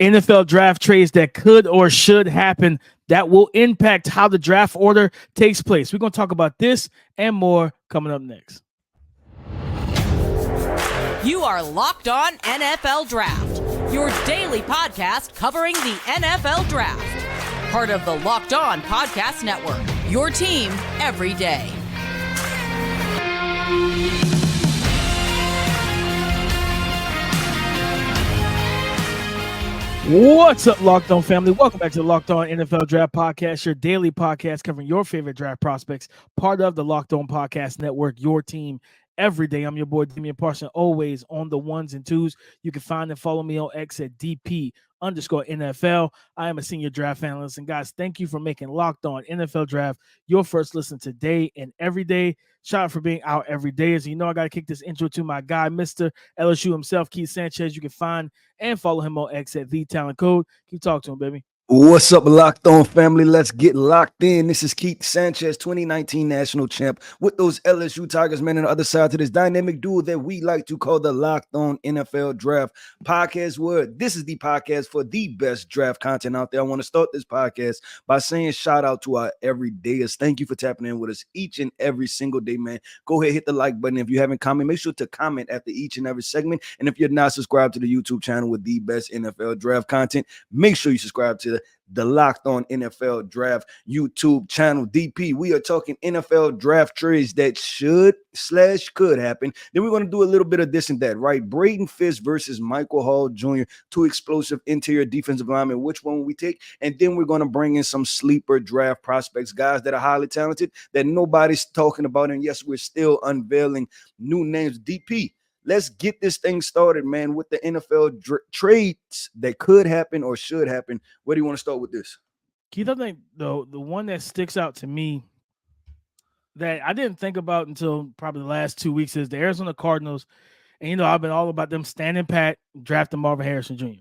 NFL draft trades that could or should happen that will impact how the draft order takes place. We're going to talk about this and more coming up next. You are Locked On NFL Draft, your daily podcast covering the NFL Draft. Part of the Locked On Podcast Network, your team every day. What's up, Locked On family? Welcome back to the Locked On NFL Draft Podcast, your daily podcast covering your favorite draft prospects, part of the Locked On Podcast Network, your team every day. I'm your boy, Damian Parson, always on the ones and twos. You can find and follow me on X at DP_NFL. I am a senior draft analyst. And guys, thank you for making Locked On NFL Draft your first listen today and every day. Shout out for being out every day. As you know, I got to kick this intro to my guy, Mr. LSU himself, Keith Sanchez. You can find and follow him on X at The Talent Code. Keep talking to him, baby. What's up, Locked On family? Let's get locked in. This is Keith Sanchez, 2019 national champ, with those LSU Tigers, man, on the other side to this dynamic duo that we like to call the Locked On NFL Draft Podcast. Where this is the podcast for the best draft content out there. I want to start this podcast by saying shout out to our everydayers. Thank you for tapping in with us each and every single day, man. Go ahead, hit the like button. If you haven't commented, make sure to comment after each and every segment. And if you're not subscribed to the YouTube channel with the best NFL draft content, make sure you subscribe to the Locked On NFL Draft YouTube channel. DP, we are talking NFL draft trades that should/could happen. Then we're going to do a little bit of this and that, right? Braden Fiske versus Michael Hall Jr., two explosive interior defensive linemen. Which one will we take? And then we're going to bring in some sleeper draft prospects, guys that are highly talented that nobody's talking about. And yes, we're still unveiling new names. DP, let's get this thing started, man, with the NFL trades that could happen or should happen. Where do you want to start with this? Keith, I think the one that sticks out to me that I didn't think about until probably the last 2 weeks is the Arizona Cardinals. And, you know, I've been all about them standing pat, drafting Marvin Harrison Jr.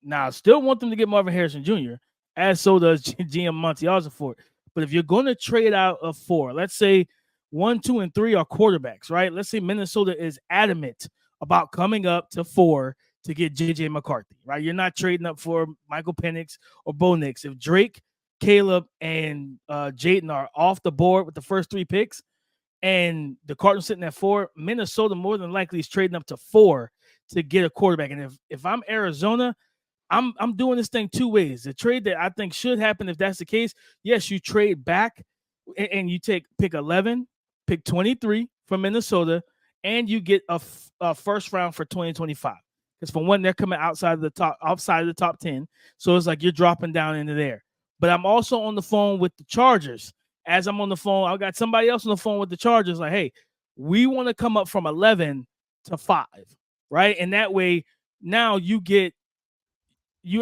Now, I still want them to get Marvin Harrison Jr., as so does GM Monty Ossenfort. But if you're going to trade out of four, let's say 1, 2, and 3 are quarterbacks, right? Let's say Minnesota is adamant about coming up to 4 to get J.J. McCarthy, right? You're not trading up for Michael Penix or Bo Nix. If Drake, Caleb, and Jayden are off the board with the first 3 picks and the Cardinals sitting at 4, Minnesota more than likely is trading up to 4 to get a quarterback. And if I'm Arizona, I'm doing this thing 2 ways. The trade that I think should happen, if that's the case, yes, you trade back and you take pick 11, pick 23 from Minnesota, and you get a first round for 2025. Because for one, they're coming outside of the top 10. So it's like you're dropping down into there. But I'm also on the phone with the Chargers. As I'm on the phone, I got somebody else on the phone with the Chargers. Like, hey, we want to come up from 11 to 5, right? And that way, now you're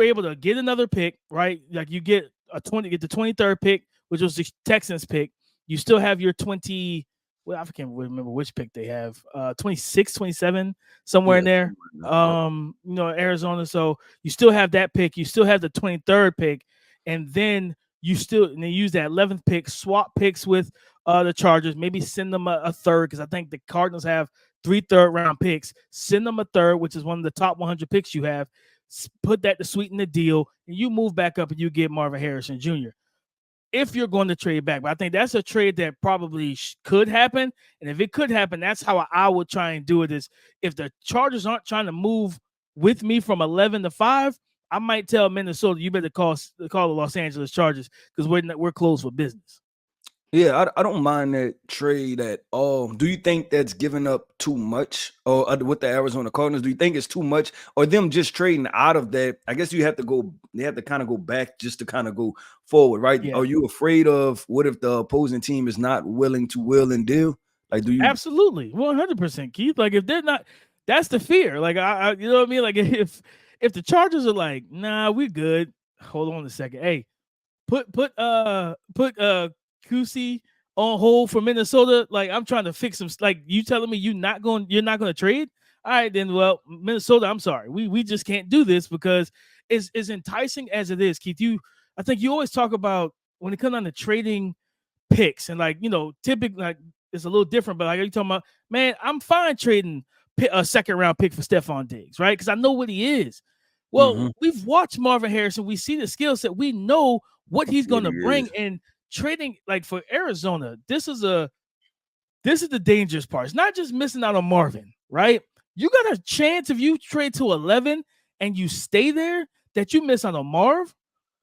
able to get another pick, right? Like you get the 23rd pick, which was the Texans pick. You still have your 20. Well, I can't remember which pick they have. 26, 27, somewhere in there. Arizona. So you still have that pick. You still have the 23rd pick, and then you use that 11th pick, swap picks with the Chargers. Maybe send them a third, because I think the Cardinals have 3 third-round picks. Send them a third, which is one of the top 100 picks you have. Put that to sweeten the deal, and you move back up and you get Marvin Harrison Jr. if you're going to trade back. But I think that's a trade that probably could happen. And if it could happen, that's how I would try and do it, is if the Chargers aren't trying to move with me from 11 to 5, I might tell Minnesota, you better call the Los Angeles Chargers, because we're closed for business. Yeah, I don't mind that trade at all. Do you think that's giving up too much, or with the Arizona Cardinals? Do you think it's too much, or them just trading out of that? I guess they have to kind of go back just to kind of go forward, right? Yeah. Are you afraid of what if the opposing team is not willing to will and deal? Like, do you? Absolutely, 100%, Keith. Like, if they're not, that's the fear. Like, I you know what I mean? Like, if the Chargers are like, nah, we're good. Hold on a second. Hey, put QC on hold for Minnesota. Like, I'm trying to fix some. Like, you telling me you're not going to trade? All right, then. Well, Minnesota, I'm sorry. We just can't do this, because it's as enticing as it is, Keith. I think you always talk about when it comes down to trading picks, and like, typically, like, it's a little different. But like, you talking about, man, I'm fine trading a second round pick for Stephon Diggs, right? Because I know what he is. Well, we've watched Marvin Harrison. We see the skill set. We know what he's going to bring. And trading, like for Arizona, this is the dangerous part. It's not just missing out on Marvin, right? You got a chance if you trade to 11 and you stay there that you miss out on Marv,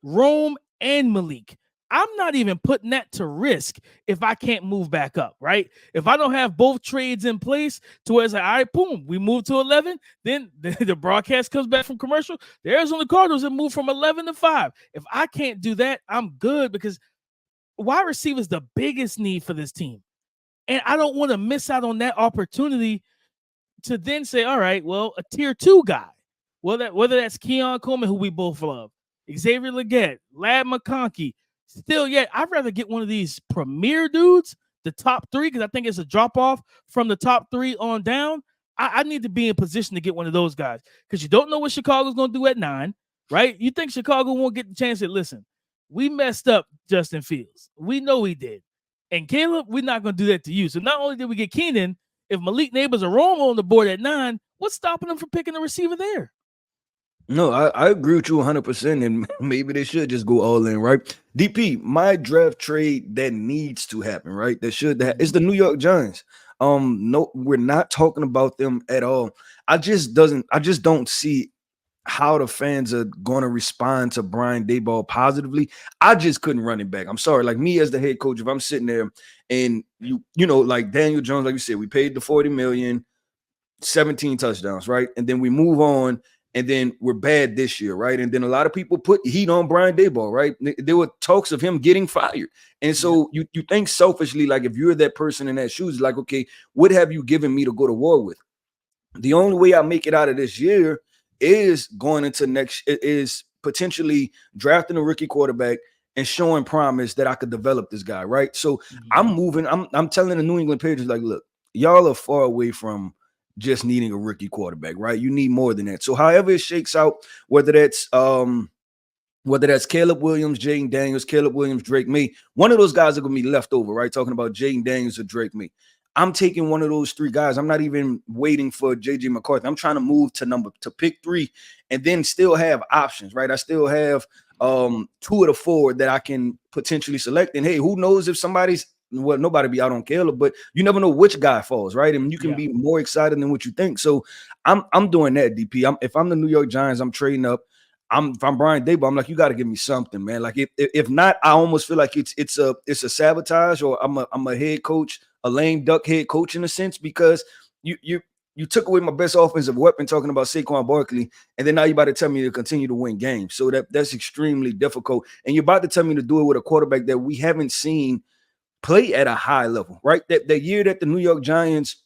Rome, and Malik. I'm not even putting that to risk if I can't move back up, right? If I don't have both trades in place to where it's like, all right, boom, we move to 11, then the broadcast comes back from commercial. The Arizona Cardinals have moved from 11 to 5. If I can't do that, I'm good because wide receiver is the biggest need for this team. And I don't want to miss out on that opportunity to then say, all right, well, a tier 2 guy, whether that's Keon Coleman, who we both love, Xavier Legette, Lad McConkey, still yet, I'd rather get one of these premier dudes, the top 3, because I think it's a drop-off from the top 3 on down. I need to be in position to get one of those guys because you don't know what Chicago's going to do at 9, right? You think Chicago won't get the chance to listen. We messed up Justin Fields. We know he did. And Caleb, we're not going to do that to you. So not only did we get Keenan, if Malik Neighbors or Rome on the board at 9, what's stopping them from picking a receiver there? No, I agree with you 100%, and maybe they should just go all in, right? DP, my draft trade that needs to happen, right? It's the New York Giants. No, we're not talking about them at all. I just don't see how the fans are going to respond to Brian Daboll positively. I just couldn't run it back. I'm sorry. Like me as the head coach, if I'm sitting there and you know, like Daniel Jones, like you said, we paid the $40 million, 17 touchdowns, right? And then we move on. And then we're bad this year, right? And then a lot of people put heat on Brian Daboll, right? There were talks of him getting fired. And so you think selfishly, like if you're that person in that shoes, like, okay, what have you given me to go to war with? The only way I make it out of this year is going into is potentially drafting a rookie quarterback and showing promise that I could develop this guy, right? So I'm moving. I'm telling the New England Patriots, like, look, y'all are far away from just needing a rookie quarterback, right? You need more than that. So however it shakes out, whether that's Caleb Williams, Jaden Daniels, Caleb Williams, Drake May, one of those guys are going to be left over, right? Talking about Jaden Daniels or Drake May. I'm taking one of those 3 guys. I'm not even waiting for JJ McCarthy. I'm trying to move to pick 3 and then still have options, right? I still have 2 of the 4 that I can potentially select. And hey, who knows if somebody's nobody be out on Caleb, but you never know which guy falls, right? And you can be more excited than what you think. So I'm doing that, DP. If I'm the New York Giants, I'm trading up. If I'm Brian Daboll, I'm like, you got to give me something, man. Like if not, I almost feel like it's a sabotage, or I'm a head coach, a lame duck head coach in a sense, because you took away my best offensive weapon, talking about Saquon Barkley, and then now you're about to tell me to continue to win games. So that's extremely difficult. And you're about to tell me to do it with a quarterback that we haven't seen play at a high level, right? That year that the New York Giants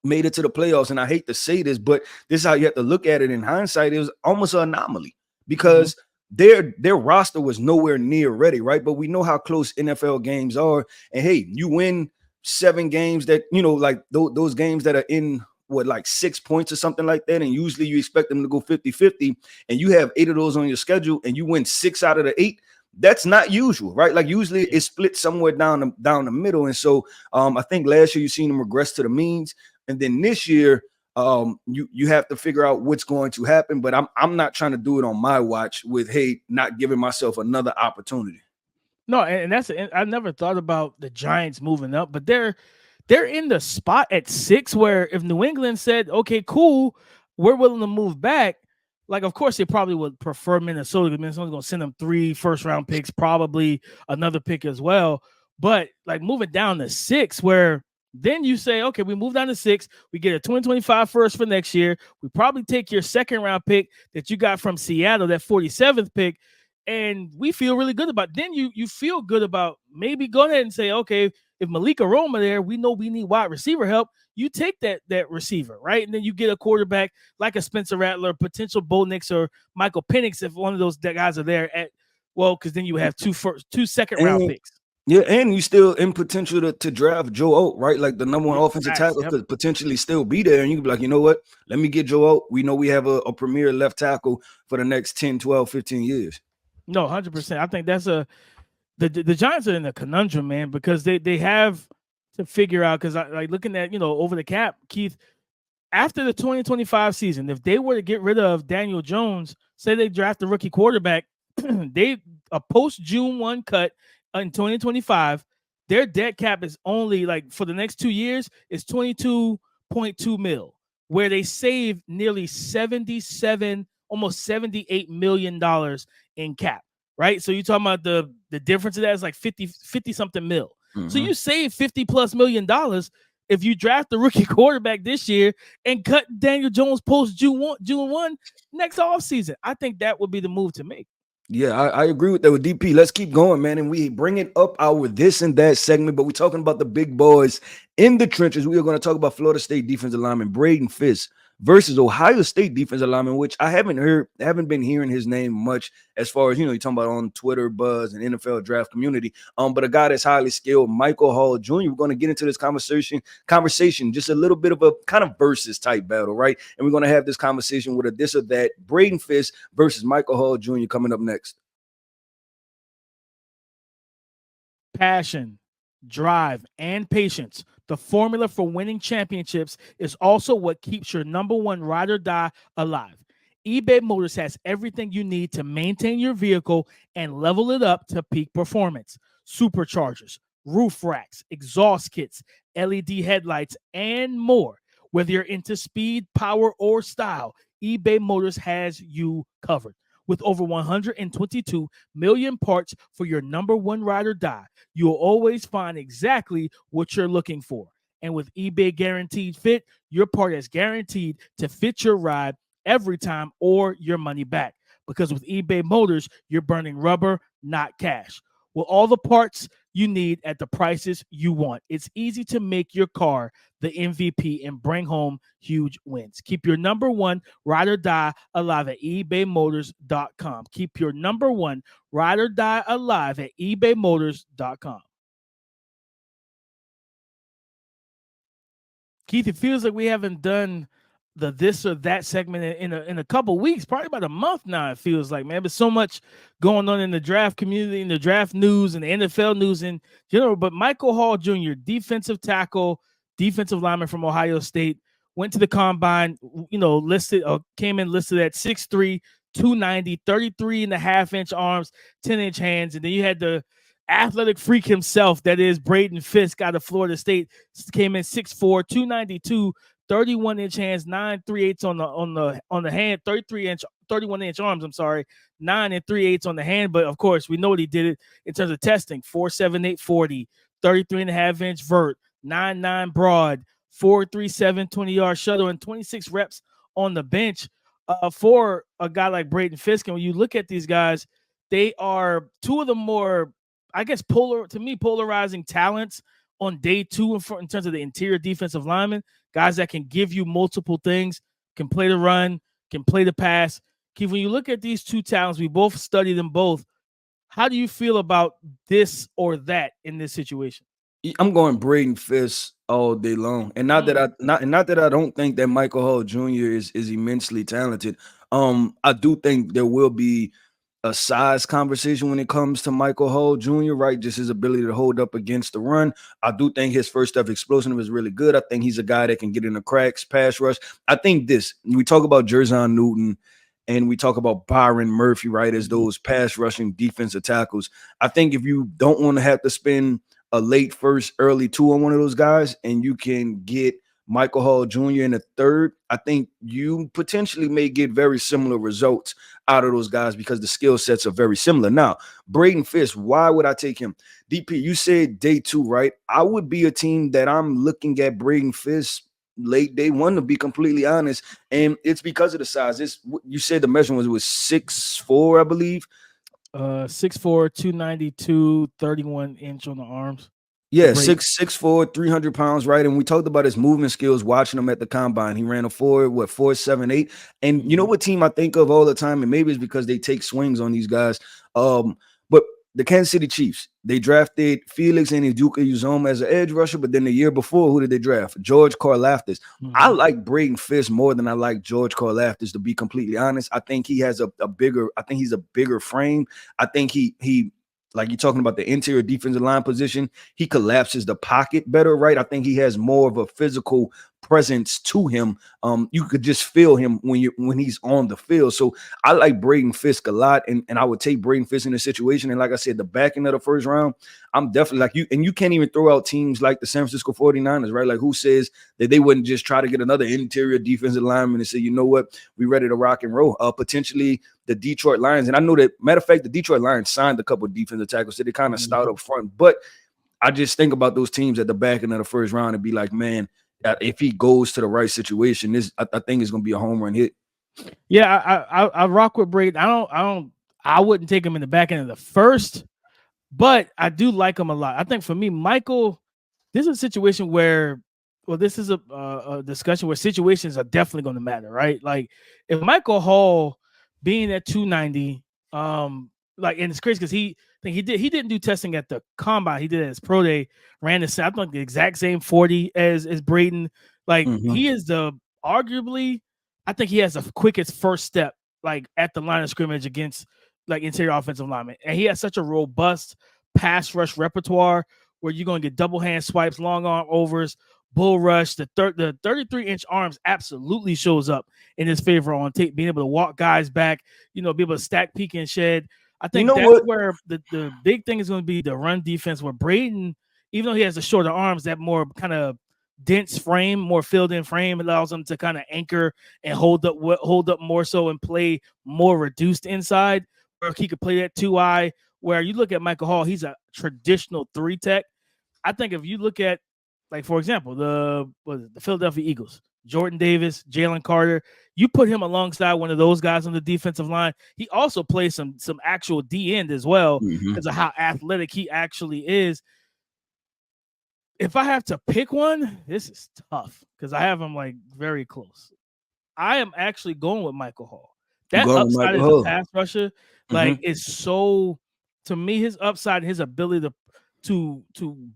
made it to the playoffs, and I hate to say this, but this is how you have to look at it in hindsight. It was almost an anomaly because their roster was nowhere near ready, right? But we know how close NFL games are. And hey, you win 7 games that, you know, like those games that are in like 6 points or something like that. And usually you expect them to go 50-50, and you have 8 of those on your schedule and you win 6 out of the 8. That's not usual, right? Like usually it's split somewhere down the middle. And so I think last year you seen them regress to the means. And then this year, you have to figure out what's going to happen. But I'm not trying to do it on my watch with, hey, not giving myself another opportunity. No, and I never thought about the Giants moving up, but they're in the spot at 6 where if New England said, okay, cool, we're willing to move back, like, of course, they probably would prefer Minnesota because Minnesota's going to send them 3 first-round picks, probably another pick as well. But, like, moving down to 6 where then you say, okay, we move down to 6. We get a 2025 first for next year. We probably take your second-round pick that you got from Seattle, that 47th pick, and we feel really good about it. Then you feel good about maybe go ahead and say, okay, if Malik Aroma there, we know we need wide receiver help. You take that receiver, right? And then you get a quarterback like a Spencer Rattler, potential Bo Nix or Michael Penix if one of those guys are there because then you have 2 second-round picks. Yeah, and you still in potential to draft Joe Alt, right? Like the number 1 offensive tackle could potentially still be there. And you can be like, you know what? Let me get Joe Alt. We know we have a premier left tackle for the next 10, 12, 15 years. No, 100%. I think that's the Giants are in a conundrum, man, because they have to figure out, because I like looking at, over the cap, Keith, after the 2025 season, if they were to get rid of Daniel Jones, say they draft a rookie quarterback, they a post June 1 cut in 2025, their dead cap is only like for the next 2 years is 22.2 mil, where they save nearly 77, almost 78 million dollars in cap. Right. So you're talking about the difference of that is like 50 something mil. So you save 50 plus $million if you draft the rookie quarterback this year and cut Daniel Jones post June 1 next offseason. I think that would be the move to make. Yeah, I agree with that with DP. Let's keep going, man. And we bring it up our this and that segment, but we're talking about the big boys in the trenches. We are going to talk about Florida State defensive lineman Braden Fiske versus Ohio State defensive lineman, which I haven't been hearing his name much as far as, you're talking about on Twitter, Buzz, and NFL draft community. But a guy that's highly skilled, Michael Hall Jr. We're going to get into this conversation, just a little bit of a kind of versus type battle, right? And we're going to have this conversation with a this or that, Braden Fiske versus Michael Hall Jr. coming up next. Passion, drive, and patience. The formula for winning championships is also what keeps your number one ride or die alive. eBay Motors has everything you need to maintain your vehicle and level it up to peak performance. Superchargers, roof racks, exhaust kits, LED headlights, and more. Whether you're into speed, power, or style, eBay Motors has you covered. With over 122 million parts for your number one ride or die, you'll always find exactly what you're looking for. And with eBay Guaranteed Fit, your part is guaranteed to fit your ride every time or your money back. Because with eBay Motors, you're burning rubber, not cash. With all the parts you need at the prices you want, it's easy to make your car the MVP and bring home huge wins. Keep your number one ride or die alive at ebaymotors.com. Keep your number one ride or die alive at ebaymotors.com. Keith, it feels like we haven't done the this or that segment in a couple weeks, probably about a month now. It feels like, man, there's so much going on in the draft community, in the draft news, and the NFL news in general. But Michael Hall Jr., defensive tackle, defensive lineman from Ohio State, went to the combine, came in listed at 6'3", 290, 33.5-inch arms, 10-inch hands, and then you had the athletic freak himself, that is Braden Fiske out of Florida State, came in 6'4", 292. 31-inch hands, 9 3/8 on the hand, 31-inch arms. I'm sorry, 9 3/8 on the hand. But of course, we know what he did it in terms of testing: 4.78 40, 33.5-inch vert, 9.9 broad, 4.37 20-yard shuttle, and 26 reps on the bench. For a guy like Braden Fiske, and when you look at these guys, they are two of the more, I guess, polarizing talents on day two in terms of the interior defensive linemen. Guys that can give you multiple things, can play the run, can play the pass. Keith, when you look at these two talents, we both study them both. How do you feel about this or that in this situation? I'm going Braden Fiske all day long, and not that I don't think that Michael Hall Jr. is immensely talented. I do think there will be a size conversation when it comes to Michael Hall Jr., right? Just his ability to hold up against the run. I do think his first step explosive is really good. I think he's a guy that can get in the cracks, pass rush. I think we talk about Jerzon Newton and we talk about Byron Murphy, right, as those pass rushing defensive tackles. I think if you don't want to have to spend a late first, early two on one of those guys, and you can get Michael Hall Jr. in the third, I think you potentially may get very similar results out of those guys because the skill sets are very similar. Now, Braden Fiske, why would I take him? DP, you said day two, right? I would be a team that I'm looking at Braden Fiske late day one, to be completely honest, and it's because of the size. You said the measurement was 6'4", I believe. 6'4", 292, 31-inch on the arms. Yeah, 6'4", 300 pounds, right? And we talked about his movement skills watching him at the combine. He ran a 4.78. And you know what team I think of all the time, and maybe it's because they take swings on these guys. But the Kansas City Chiefs, they drafted Felix and Udoka Uzomah as an edge rusher, but then the year before, who did they draft? George Karlaftis. I like Braden Fiske more than I like George Karlaftis, to be completely honest. I think he has a bigger frame. I think he like you're talking about the interior defensive line position, he collapses the pocket better, right? I think he has more of a physical presence to him. You could just feel him when he's on the field. So I like Braden Fiske a lot, and I would take Braden Fiske in this situation. And like I said, the back end of the first round, I'm definitely like you. And you can't even throw out teams like the San Francisco 49ers, right? Like who says that they wouldn't just try to get another interior defensive lineman and say, you know what, we ready to rock and roll. Potentially the Detroit Lions. And I know that, matter of fact, the Detroit Lions signed a couple of defensive tackles, so they kind of start up front. But I just think about those teams at the back end of the first round and be like, man, if he goes to the right situation, I think it's going to be a home run hit. Yeah, I rock with Braden. I wouldn't take him in the back end of the first, but I do like him a lot. I think for me, Michael, this is a situation where, well, this is a discussion where situations are definitely going to matter, right? Like if Michael Hall being at 290, like, and it's crazy because he didn't do testing at the combine. He did it as pro day, ran I think the exact same 40 as Braden. Like he is arguably, I think he has the quickest first step, like at the line of scrimmage against like interior offensive linemen. And he has such a robust pass rush repertoire where you're going to get double hand swipes, long arm overs, bull rush. The 33-inch arms absolutely shows up in his favor on tape, being able to walk guys back, be able to stack, peek, and shed. I think that's where the big thing is going to be the run defense, where Braden, even though he has the shorter arms, that more kind of dense frame, more filled in frame, allows him to kind of anchor and hold up more so and play more reduced inside, where he could play that 2-eye. Where you look at Michael Hall, he's a traditional 3 tech. I think if you look at, like, for example, the Philadelphia Eagles, Jordan Davis, Jalen Carter, you put him alongside one of those guys on the defensive line. He also plays some actual D end as well because of how athletic he actually is. If I have to pick one, this is tough because I have him like very close. I am actually going with Michael Hall. That upside as a pass rusher, like, is so, to me, his upside, his ability to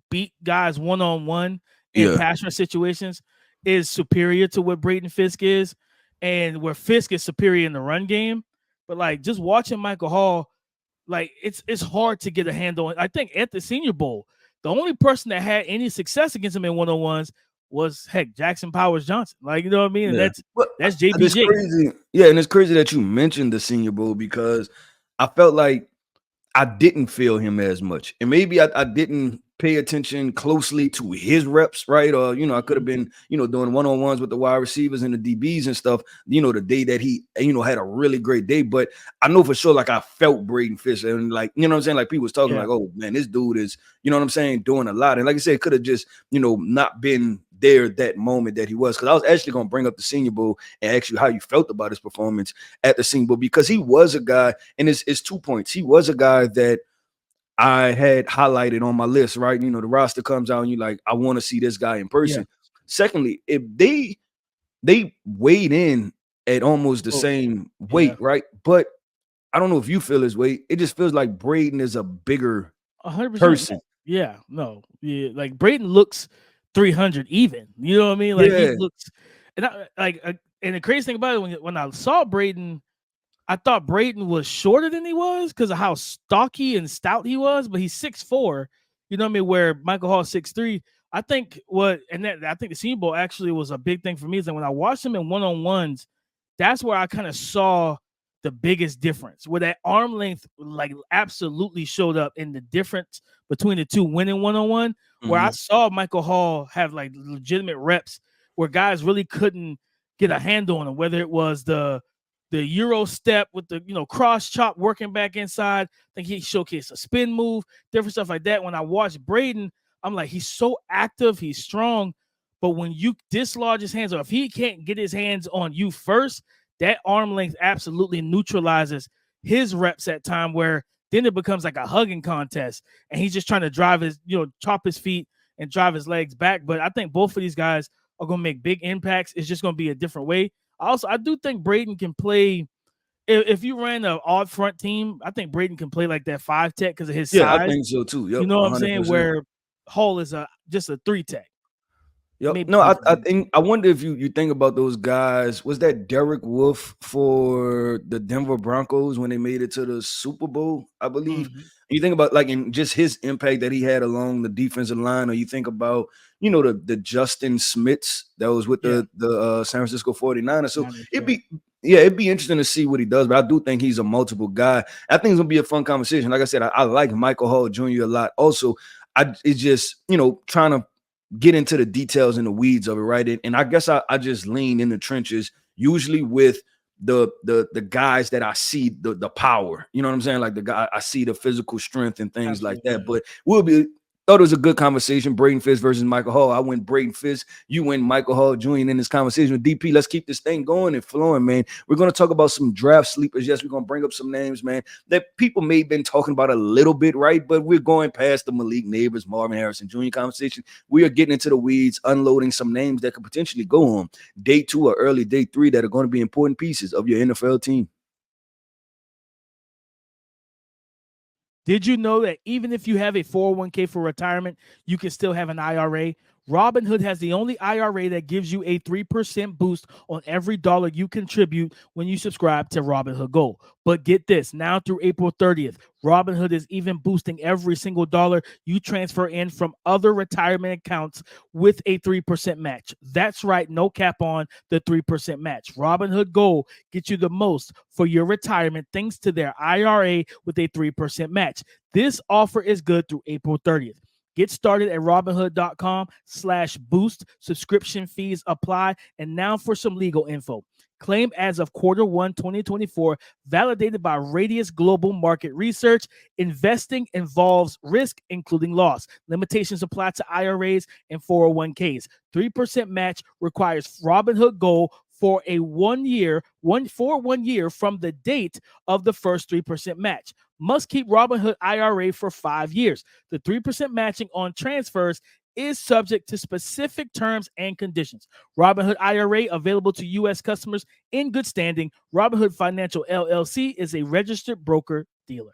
beat guys one-on-one in pass rush situations is superior to what Braden Fiske is, and where Fiske is superior in the run game. But like just watching Michael Hall, like it's hard to get a handle on. I think at the Senior Bowl, the only person that had any success against him in one-on-ones was Jackson Powers Johnson. Like, you know what I mean? And that's JPJ. Crazy. Yeah, and it's crazy that you mentioned the Senior Bowl because I felt like I didn't feel him as much. And maybe I didn't pay attention closely to his reps, right? Or, I could have been, doing one-on-ones with the wide receivers and the DBs and stuff, the day that he, had a really great day. But I know for sure, like, I felt Braden Fiske, and like, you know what I'm saying? Like, people was talking like, oh man, this dude is, you know what I'm saying, doing a lot. And like I said, it could have just, not been there that moment that he was. Because I was actually going to bring up the Senior Bowl and ask you how you felt about his performance at the Senior Bowl, because he was a guy, and it's 2 points. He was a guy that I had highlighted on my list, right? The roster comes out and you're like, I want to see this guy in person. Yeah. Secondly, if they weighed in at almost the same weight, right? But I don't know if you feel his weight. It just feels like Braden is a bigger 100% person. Yeah, no. Yeah, like Braden looks 300 even. You know what I mean? Like he looks, and and the crazy thing about it, when I saw Braden, I thought Braden was shorter than he was because of how stocky and stout he was, but he's 6'4", you know what I mean, where Michael Hall 6'3". I think I think the Senior Bowl actually was a big thing for me is that when I watched him in one-on-ones, that's where I kind of saw the biggest difference, where that arm length like absolutely showed up in the difference between the two winning one-on-one, where I saw Michael Hall have like legitimate reps where guys really couldn't get a handle on him, whether it was the Euro step with the, cross chop working back inside. I think he showcased a spin move, different stuff like that. When I watched Braden, I'm like, he's so active, he's strong, but when you dislodge his hands, or if he can't get his hands on you first, that arm length absolutely neutralizes his reps at time, where then it becomes like a hugging contest, and he's just trying to drive his, chop his feet and drive his legs back. But I think both of these guys are going to make big impacts. It's just going to be a different way. Also, I do think Braden can play. If you ran an odd front team, I think Braden can play like that 5 tech because of his size. I think so too. Yep, you know what I'm saying? Where Hall is just a 3 tech. Yep. Maybe No, Keith. I think I wonder if you think about those guys. Was that Derek Wolf for the Denver Broncos when they made it to the Super Bowl? I believe. Mhm. You think about like in just his impact that he had along the defensive line, or you think about the Justin Smiths that was with Yeah. the San Francisco 49ers. So Niners, it'd yeah. be interesting to see what he does. But I do think he's a multiple guy. I think it's gonna be a fun conversation. Like I said, I like Michael Hall Jr. a lot. Also, it's just trying to get into the details and the weeds of it, right? And I guess I just lean in the trenches, usually with the guys that I see the power. You know what I'm saying? Like the guy I see the physical strength and things like Absolutely. that. But thought it was a good conversation. Braden Fiske versus Michael Hall. I went Braden Fiske. You went Michael Hall Jr. in this conversation with DP. Let's keep this thing going and flowing, man. We're going to talk about some draft sleepers. Yes, we're going to bring up some names, man, that people may have been talking about a little bit, right? But we're going past the Malik Neighbors, Marvin Harrison Jr. conversation. We are getting into the weeds, unloading some names that could potentially go on day 2 or early day 3 that are going to be important pieces of your NFL team. Did you know that even if you have a 401k for retirement, you can still have an IRA? Robinhood has the only IRA that gives you a 3% boost on every dollar you contribute when you subscribe to Robinhood Gold. But get this, now through April 30th, Robinhood is even boosting every single dollar you transfer in from other retirement accounts with a 3% match. That's right, no cap on the 3% match. Robinhood Gold gets you the most for your retirement thanks to their IRA with a 3% match. This offer is good through April 30th. Get started at Robinhood.com/boost. Subscription fees apply. And now for some legal info. Claim as of Q1 2024, validated by Radius Global Market Research. Investing involves risk, including loss. Limitations apply to IRAs and 401ks. 3% match requires Robinhood Gold for 1 year from the date of the first 3% match. Must keep Robinhood IRA for 5 years. The 3% matching on transfers is subject to specific terms and conditions. Robinhood IRA available to U.S. customers in good standing. Robinhood Financial LLC is a registered broker dealer.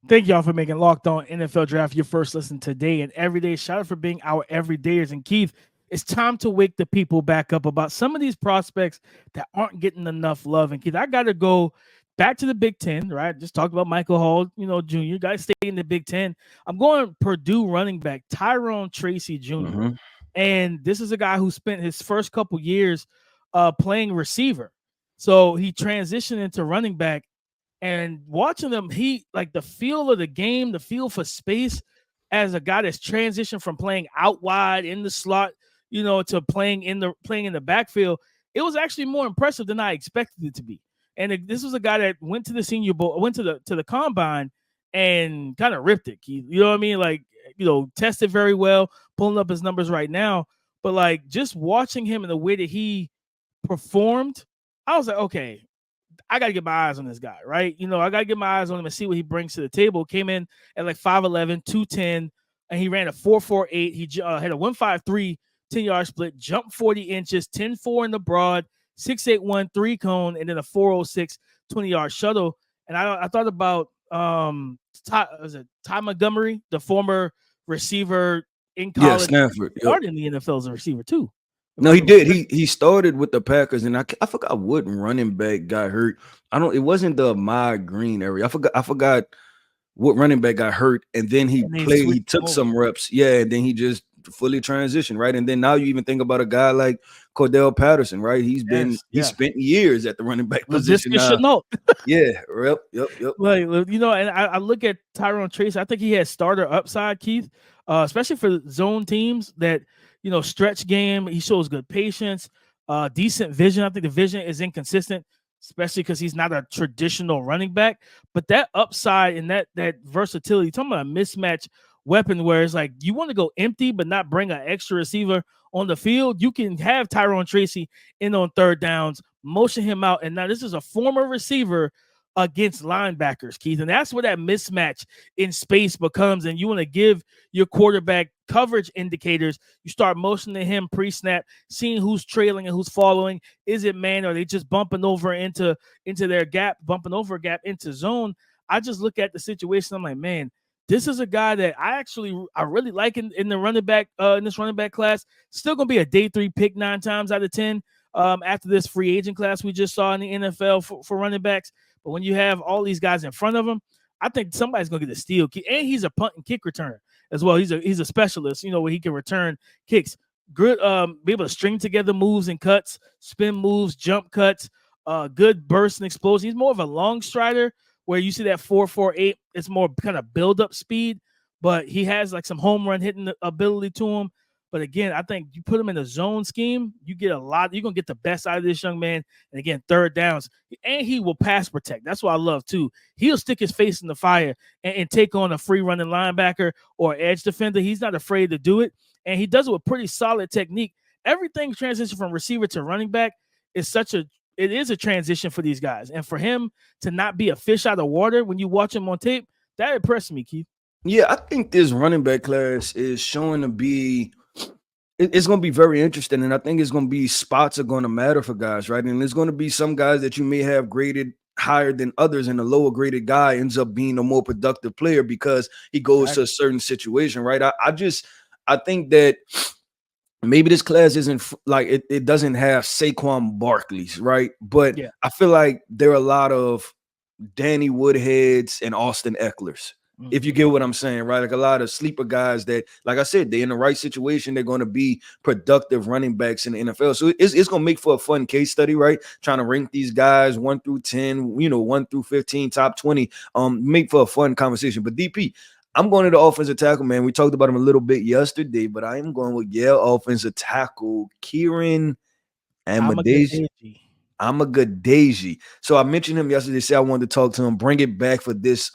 Thank y'all for making Locked On NFL Draft your first listen today and every day. Shout out for being our everydayers. And Keith, it's time to wake the people back up about some of these prospects that aren't getting enough love. And Keith, I got to go back to the Big Ten, right? Just talked about Michael Hall, Jr. Got to stay in the Big Ten. I'm going Purdue running back Tyrone Tracy junior Mm-hmm. And this is a guy who spent his first couple years playing receiver. So he transitioned into running back. And watching them, he like the feel of the game, the feel for space as a guy that's transitioned from playing out wide in the slot, to playing in the backfield. It was actually more impressive than I expected it to be. And this was a guy that went to the Senior Bowl, went to the combine, and kind of ripped it. You know what I mean? Like, tested very well, pulling up his numbers right now. But like just watching him and the way that he performed, I was like, okay, I got to get my eyes on this guy, right? I got to get my eyes on him and see what he brings to the table. Came in at like 5'11", 210, and he ran a 4.48. He had a 1.53 10-yard split, jumped 40 inches, 10.4 in the broad, 6.81 3-cone, and then a 4.06 20-yard shuttle. And I thought about Ty Montgomery, the former receiver in college. Stanford. Yep. Started in the NFL as a receiver too. No, he did. He started with the Packers, and I forgot what running back got hurt. It wasn't the Ahmad Green area. I forgot what running back got hurt, and then he played. He took some reps, and then he just fully transitioned, right? And then now you even think about a guy like Cordell Patterson, right? He spent years at the running back position. Yep. Like, and I look at Tyrone Tracy. I think he has starter upside, Keith, especially for zone teams that. Stretch game. He shows good patience, decent vision. I think the vision is inconsistent, especially because he's not a traditional running back. But that upside and that versatility, talking about a mismatch weapon where it's like you want to go empty but not bring an extra receiver on the field. You can have Tyrone Tracy in on third downs, motion him out. And now this is a former receiver against linebackers, Keith. And that's where that mismatch in space becomes. And you want to give your quarterback coverage indicators. You start motioning him pre-snap, seeing who's trailing and who's following. Is it man, or are they just bumping over into their gap, bumping over a gap into zone? I just look at the situation. I'm like, man, this is a guy that I really like in the running back in this running back class. Still gonna be a day 3 pick 9 times out of 10 after this free agent class we just saw in the NFL for running backs. But when you have all these guys in front of him, I think somebody's gonna get a steal. And he's a punt and kick returner as well. He's a specialist, where he can return kicks. Good, be able to string together moves and cuts, spin moves, jump cuts, good burst and explosion. He's more of a long strider where you see that 4.48. It's more kind of build up speed, but he has like some home run hitting ability to him. But again, I think you put him in a zone scheme, you get a lot. You're gonna get the best out of this young man. And again, third downs, and he will pass protect. That's what I love too. He'll stick his face in the fire and take on a free running linebacker or edge defender. He's not afraid to do it, and he does it with pretty solid technique. Everything transition from receiver to running back is it is a transition for these guys, and for him to not be a fish out of water when you watch him on tape, that impressed me, Keith. Yeah, I think this running back class is showing to be. It's going to be very interesting, and I think it's going to be spots are going to matter for guys, right? And there's going to be some guys that you may have graded higher than others, and the lower graded guy ends up being a more productive player because he goes to a certain situation, right? I think that maybe this class isn't like it doesn't have Saquon Barkley's, right? But Yeah. I feel like there are a lot of Danny Woodheads and Austin Ecklers. If you get what I'm saying, right? Like a lot of sleeper guys that, like I said, they're in the right situation. They're going to be productive running backs in the NFL. So it's going to make for a fun case study, right? Trying to rank these guys 1 through 10, 1 through 15, top 20, make for a fun conversation. But DP, I'm going to the offensive tackle, man. We talked about him a little bit yesterday, but I am going with Yale offensive tackle Kiran Amegadjie. Amegadjie. So I mentioned him yesterday. Say I wanted to talk to him, bring it back for this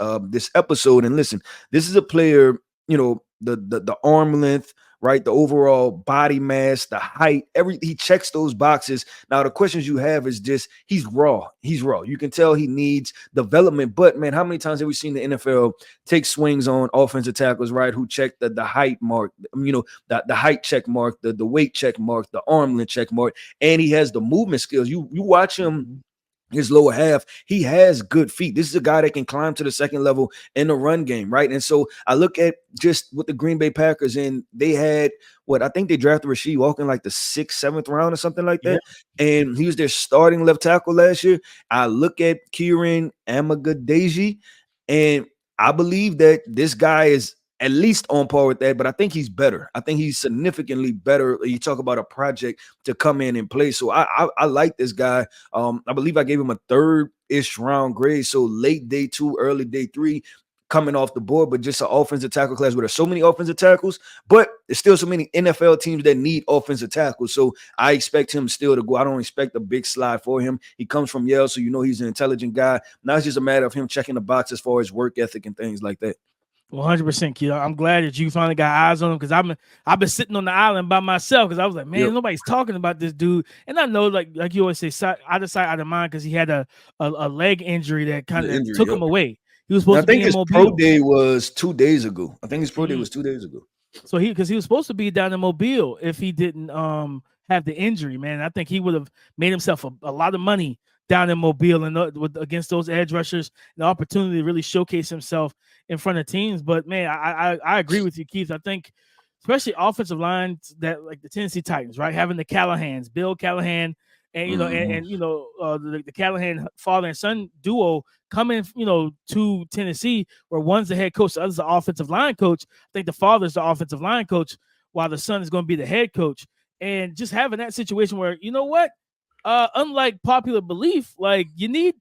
episode. And listen, this is a player, the arm length, right? The overall body mass, the height, he checks those boxes. Now the questions you have is just he's raw. He's raw. You can tell he needs development. But man, how many times have we seen the NFL take swings on offensive tackles, right? Who check the height mark, the height check mark, the weight check mark, the arm length check mark, and he has the movement skills. You watch him. His lower half, he has good feet. This is a guy that can climb to the second level in the run game, right? And so I look at just with the Green Bay Packers, and they had I think they drafted Rasheed Walker in like the 6th, 7th round or something like that. Yeah. And he was their starting left tackle last year. I look at Kiran Amegadjie, and I believe that this guy is at least on par with that, but I think he's better. I think he's significantly better. You talk about a project to come in and play. So I like this guy. I believe I gave him a 3rd-ish round grade. So late day 2, early day 3 coming off the board, but just an offensive tackle class where there's so many offensive tackles, but there's still so many NFL teams that need offensive tackles. So I expect him still to go. I don't expect a big slide for him. He comes from Yale, so he's an intelligent guy. Now it's just a matter of him checking the box as far as work ethic and things like that. 100%, kid. I'm glad that you finally got eyes on him because I've been sitting on the island by myself because I was like, man, nobody's talking about this dude. And I know, like you always say, out of sight, out of mind, because he had a leg injury that kind of took him away. He was supposed to be in Mobile. I think his pro day was 2 days ago. So because he was supposed to be down in Mobile if he didn't have the injury, man. I think he would have made himself a lot of money down in Mobile and against those edge rushers, the opportunity to really showcase himself in front of teams. But man, I agree with you, Keith. I think especially offensive lines that like the Tennessee Titans, right? Having the Callahans, Bill Callahan, and the Callahan father and son duo coming, to Tennessee, where one's the head coach, the other's the offensive line coach. I think the father's the offensive line coach, while the son is going to be the head coach. And just having that situation where, unlike popular belief, like you need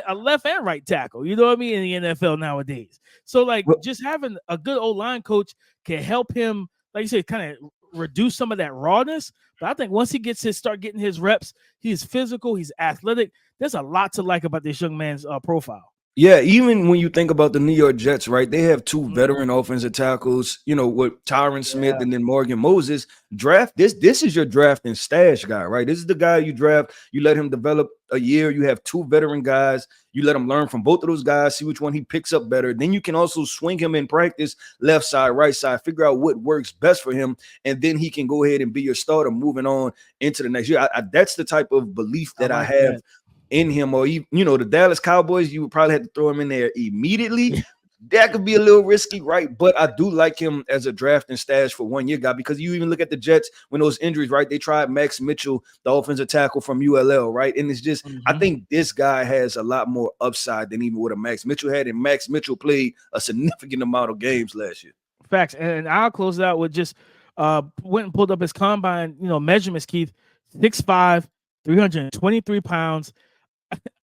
a left and right tackle, you know what I mean, in the NFL nowadays. So just having a good old line coach can help him, like you said, kind of reduce some of that rawness. But I think once he start getting his reps, he's physical, he's athletic. There's a lot to like about this young man's profile. Yeah, even when you think about the New York Jets, right? They have 2 veteran offensive tackles, with Tyron Smith and then Morgan Moses. Draft this is your draft and stash guy, right? This is the guy you draft. You let him develop a year. You have 2 veteran guys. You let him learn from both of those guys, see which one he picks up better. Then you can also swing him in practice, left side, right side, figure out what works best for him, and then he can go ahead and be your starter moving on into the next year. That's the type of belief that I have in him. Or the Dallas Cowboys, you would probably have to throw him in there immediately. That could be a little risky, right? But I do like him as a draft and stash for 1 year guy, because you even look at the Jets when those injuries, right? They tried Max Mitchell, the offensive tackle from ULL, right? And it's just, I think this guy has a lot more upside than even what a Max Mitchell had. And Max Mitchell played a significant amount of games last year. Facts. And I'll close it out with just went and pulled up his combine, measurements, Keith. 6'5", 323 pounds,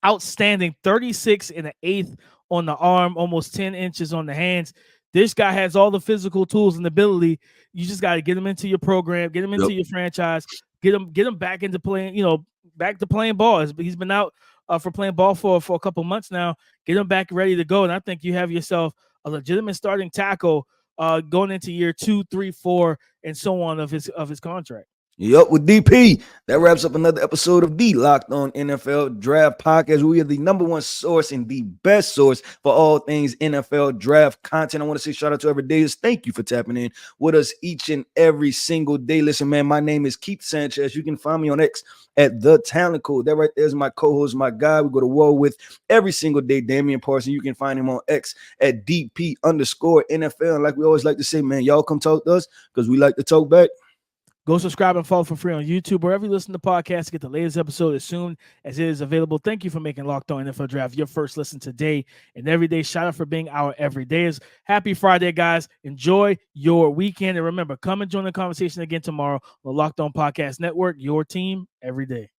outstanding, 36 and an eighth on the arm, almost 10 inches on the hands. This guy has all the physical tools and ability. You just got to get him into your program, get him into your franchise, get him back into playing, back to playing ball. He's been out for playing ball for a couple months now. Get him back ready to go, and I think you have yourself a legitimate starting tackle going into year 2, 3, 4, and so on of his contract. Yup, with DP. That wraps up another episode of the Locked On NFL Draft Podcast. We are the number one source and the best source for all things NFL draft content. I want to say shout out to Everydayers. Thank you for tapping in with us each and every single day. Listen, man, my name is Keith Sanchez. You can find me on X at The Talent Code. That right there is my co-host, my guy. We go to war with every single day, Damian Parson. You can find him on X at DP_NFL. And like we always like to say, man, y'all come talk to us because we like to talk back. Go subscribe and follow for free on YouTube, wherever you listen to podcasts. Get the latest episode as soon as it is available. Thank you for making Locked On NFL Draft your first listen today and every day. Shout out for being our everydayers. Happy Friday, guys. Enjoy your weekend. And remember, come and join the conversation again tomorrow on the Locked On Podcast Network, your team every day.